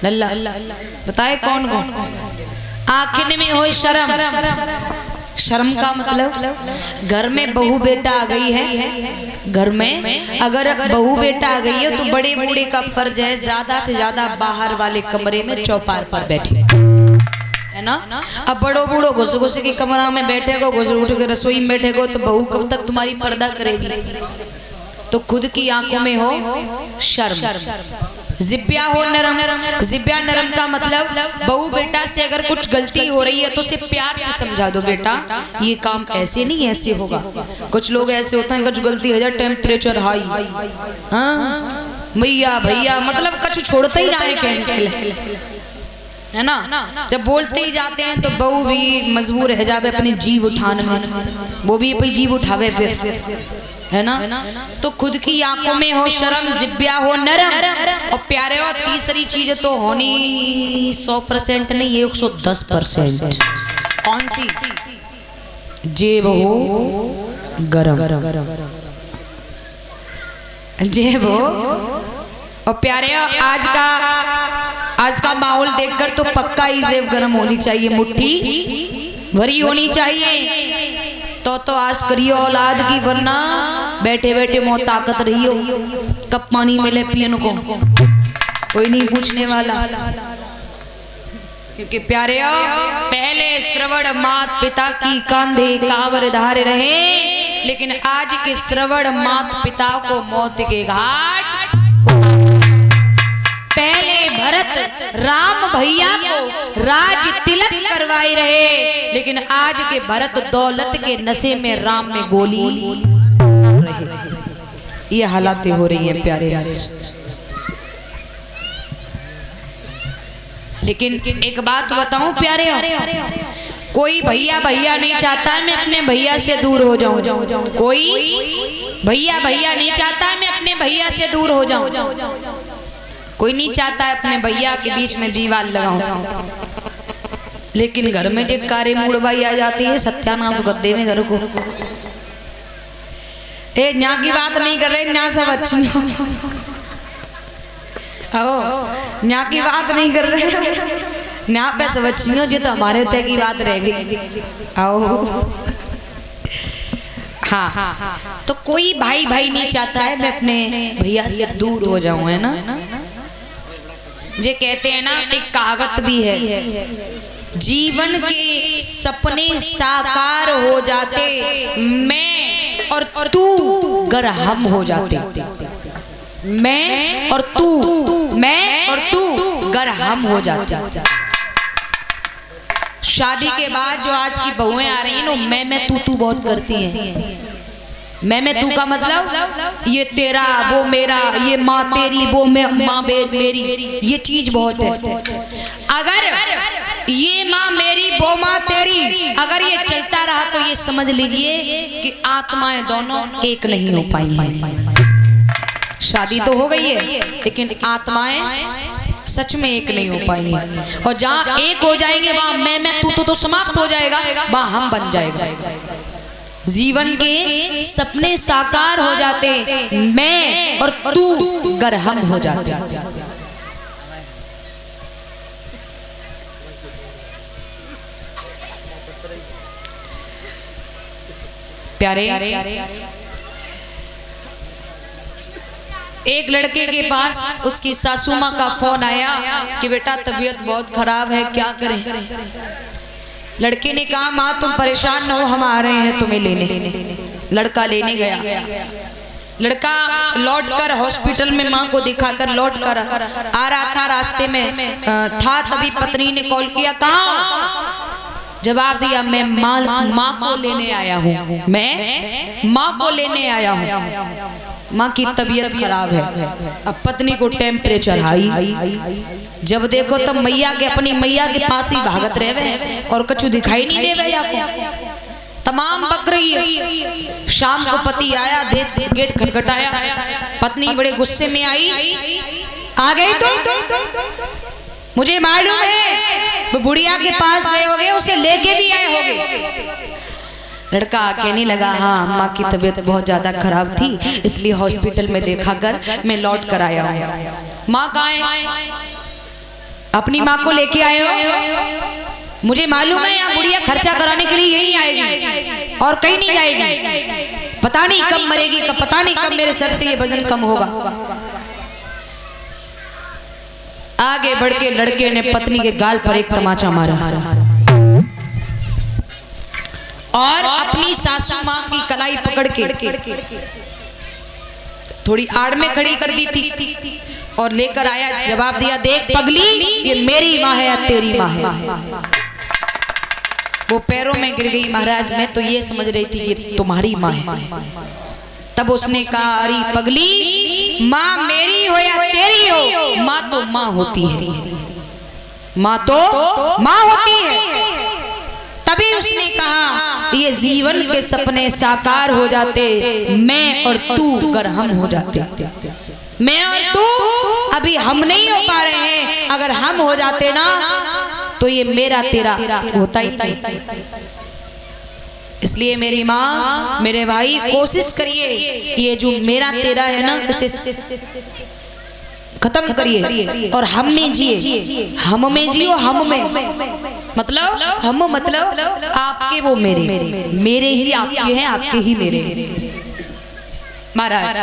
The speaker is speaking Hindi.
लल्ला बताए कौन कौन? आखिर में हो शर्म। शर्म का मतलब घर में बहू बेटा आ गई है, घर में अगर बहू बेटा आ गई है तो बड़े बूढ़े का फर्ज है ज्यादा से ज्यादा बाहर वाले कमरे में चौपार पर बैठे, है ना। अब बड़ो बूढ़ो घुस घुस के कमरा में बैठे को, घुस घुस के रसोई में बैठे को, तो बहू कब तक तुम्हारी पर्दा करेगी? तो खुद की आंखों में हो शर्म। जिब्या हो नरम। जिब्या नरम का मतलब बहू बेटा से अगर कुछ गलती हो रही है तो उसे प्यार से समझा दो, बेटा ये काम ऐसे नहीं ऐसे होगा। कुछ लोग ऐसे होते हैं कुछ गलती हो जाए टेम्परेचर हाई, हाँ भैया भैया मतलब कुछ छोड़ता ही ना है कहने के लिए, है ना। जब बोलते ही जाते हैं तो बहू भी मजबूर है जावे अपनी जीव उठाने में, वो भी अपनी जीव उठावे फिर, है ना। तो खुद की आंखों में हो शर्म, जिब्या हो नरम और प्यारे हो। तीसरी चीज तो होनी 100% नहीं 110%। कौन सी? जेब हो गरम, जेब हो। और प्यारे हो आज का माहौल देखकर तो पक्का ही जेब गरम होनी चाहिए, मुट्ठी भरी होनी चाहिए। तो आस करियो औलाद की, वरना बैठे बैठे मौत ताकत रही हो। कब पानी मिले पियन को कोई नहीं पूछने वाला, क्योंकि प्यारे पहले श्रवण मात पिता की कांधे कावर धारे रहे, लेकिन आज के श्रवण मात पिता को मौत के घाट। पहले भरत राम भैया को राज तिलक करवाए रहे, लेकिन आज के भरत दौलत के नशे में राम में गोली रहे। ये हालातें हो रही हैं प्यारे। लेकिन एक बात बताऊं प्यारे, कोई भैया भैया नहीं चाहता है मैं अपने भैया से दूर हो जाऊं। कोई भैया भैया नहीं चाहता है मैं अपने भैया से दूर हो जाऊं। कोई नहीं चाहता है अपने भैया के बीच में दीवार लगाऊं। लेकिन घर में जो कारे मूड़बाई आ जाती है सत्यानाश गद्दे में घर को। ए यहाँ की बात नहीं कर रहे, यहाँ सब अच्छी यहाँ की बात नहीं कर रहे, यहाँ पे सब अच्छी हो जो तो हमारे तय की बात रह गई। आओ हाँ, तो कोई भाई भाई नहीं चाहता है मैं अपने भैया से दूर हो जाऊं, है ना। जे कहते हैं ना, एक कहावत भी है, जीवन के सपने साकार हो जाते मैं और तू गर हम हो जाते। मैं और तू गर हम हो जाते। शादी के बाद जो आज की बहुएं आ रही हैं ना, मैं तू बहुत करती हैं। मैं तू का मतलब ये तेरा वो मेरा, ये माँ तेरी वो माँ मेरी, ये चीज बहुत है। अगर ये माँ मेरी वो माँ तेरी अगर ये चलता रहा तो ये समझ लीजिए कि आत्माएं दोनों एक नहीं हो पाई हैं। शादी तो हो गई है लेकिन आत्माएं सच में एक नहीं हो पाई हैं। और जहाँ एक हो जाएंगे वहाँ मैं तू तो समाप्त हो जाएगा, वहाँ हम बन जाएगा। जीवन के सपने साकार हो जाते मैं और तू गर हम हो जाते। प्यारे एक लड़के के पास उसकी सासू माँ का फोन आया कि बेटा तबीयत बहुत खराब है, क्या करें। लड़के ने कहा माँ तुम परेशान न हो, हम आ रहे हैं तुम्हें लेने। लड़का लेने गया। लड़का लौटकर हॉस्पिटल में माँ को दिखाकर लौट कर आ रहा था, रास्ते में था तभी पत्नी ने कॉल किया, कहाँ? जवाब दिया मैं माँ को लेने आया हूँ, मैं माँ को लेने आया हूँ। माँ की तबीयत खराब है। अब पत्नी को टेम्परेचर हाई, जब देखो तब मैया के अपनी मैया के पास ही भागत रहे और कछु दिखाई नहीं दे रहा आपको, तमाम बक रही है। शाम को पति आया, गेट खटखटाया, पत्नी बड़े गुस्से में आई, आ गई तो मुझे मालूम है वो बुढ़िया के पास गए होगे, उसे लेके भी आए होगे। लड़का कहने लगा हाँ माँ की तबीयत बहुत ज्यादा खराब थी इसलिए हॉस्पिटल में देखा कर मैं लौट कर आया हूँ। माँ कहाँ है? अपनी माँ को लेके आए हो, मुझे मालूम है यहाँ बुढ़िया खर्चा कराने के लिए यही आएगी और कहीं नहीं जाएगी। पता नहीं कब मरेगी, कब पता नहीं कब मेरे सर से ये वजन कम होगा। आगे बढ़ के लड़के ने पत्नी के गाल पर एक तमाचा मारा और अपनी सासू माँ की कलाई पकड़ के थोड़ी आड़ में खड़ी कर दी थी और लेकर आया, जवाब दिया, देख पगली, ये मेरी माँ है या तेरी माँ है। वो पैरों में गिर गई। महाराज मैं तो ये समझ रही थी ये तुम्हारी माँ है। तब उसने कहा, अरे पगली, माँ मेरी हो या तेरी हो, माँ तो माँ होती है, माँ तो माँ होती है। तभी उसने कहा, ये जीवन के सपने साकार हो जाते, मैं और तू अगर हम हो जाते, मैं और तू अभी हम नहीं हो पा रहे हैं, अगर हम हो जाते ना तो ये मेरा तेरा होता ही नहीं। इसलिए मेरी माँ, मेरे भाई, कोशिश करिए ये जो मेरा तेरा है ना, इसे खत्म करिए और हम में जिए। हम में जियो, हम में मतलब हम मतलब आपके वो मेरे, मेरे ही आपके हैं, आपके ही मेरे। महाराज